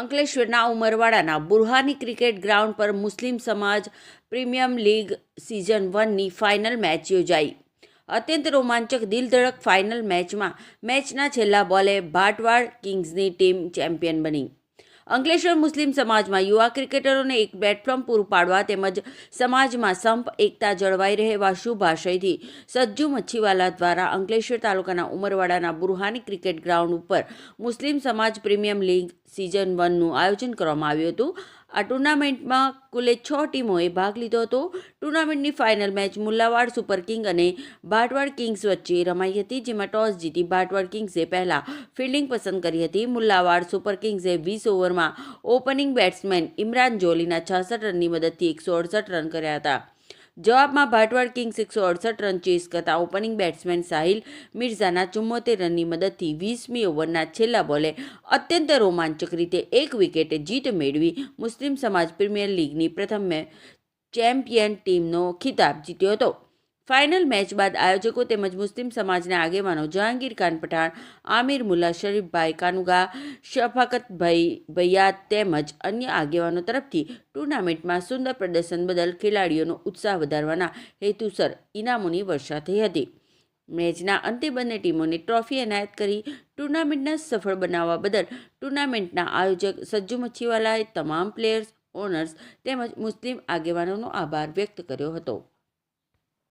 અંકલેશ્વરના ઉમરવાડાના Burhani cricket ground પર મુસ્લિમ સમાજ પ્રીમિયમ લીગ સિઝન 1ની ફાઇનલ મેચ યોજાઈ. અત્યંત રોમાંચક દિલધડક ફાઇનલ મેચના છેલ્લા બોલે ભાટવાડ કિંગ્સની ટીમ ચેમ્પિયન બની. અંકલેશ્વર મુસ્લિમ સમાજમાં યુવા ક્રિકેટરોને એક પ્લેટફોર્મ પૂરું પાડવા તેમજ સમાજમાં સંપ એકતા જળવાઈ રહે એવા શુભ આશયથી સજ્જુ મચ્છીવાલા દ્વારા અંકલેશ્વર તાલુકાના ઉમરવાડાના બુરહાની ક્રિકેટ ગ્રાઉન્ડ ઉપર મુસ્લિમ સમાજ પ્રીમિયમ લીગ સિઝન 1નું આયોજન કરવામાં આવ્યું હતું. આ ટુર્નામેન્ટમાં કુલે 6 ટીમોએ ભાગ લીધો હતો. ટુર્નામેન્ટની final match Mullawad super king અને ભાટવાડ કિંગ્સ વચ્ચે રમાઈ હતી, જેમાં ટોસ જીતી ભાટવાડ કિંગ્સે પહેલા ફિલ્ડિંગ પસંદ કરી હતી. મુલ્લાવાડ સુપર કિંગ્સે 20 ઓવરમાં ઓપનિંગ બેટ્સમેન ઇમરાન જોલીના 66 રનની મદદથી 168 રન કર્યા હતા. જવાબમાં ભાટવાડ કિંગ્સ 168 રન ચેસ કરતા ઓપનિંગ બેટ્સમેન સાહિલ મિર્ઝાના 74 રનની મદદથી 20મી ઓવરના છેલ્લા બોલે અત્યંત રોમાંચક રીતે 1 વિકેટે જીત મેળવી મુસ્લિમ સમાજ પ્રીમિયર લીગની પ્રથમ ચેમ્પિયન ટીમનો ખિતાબ જીત્યો હતો. ફાઇનલ મેચ બાદ આયોજકો તેમજ મુસ્લિમ સમાજના આગેવાનો જહાંગીર ખાન પઠાણ, આમિર મુલ્લા, શરીફભાઈ કાનુગા, શફાકતભાઈ ભૈયા તેમજ અન્ય આગેવાનો તરફથી ટુર્નામેન્ટમાં સુંદર પ્રદર્શન બદલ ખેલાડીઓનો ઉત્સાહ વધારવાના હેતુસર ઇનામોની વર્ષા થઈ હતી. મેચના અંતે બંને ટીમોને ટ્રોફી એનાયત કરી ટુર્નામેન્ટને સફળ બનાવવા બદલ ટુર્નામેન્ટના આયોજક સજ્જુ મચ્છીવાલાએ તમામ પ્લેયર્સ, ઓનર્સ તેમજ મુસ્લિમ આગેવાનોનો આભાર વ્યક્ત કર્યો હતો.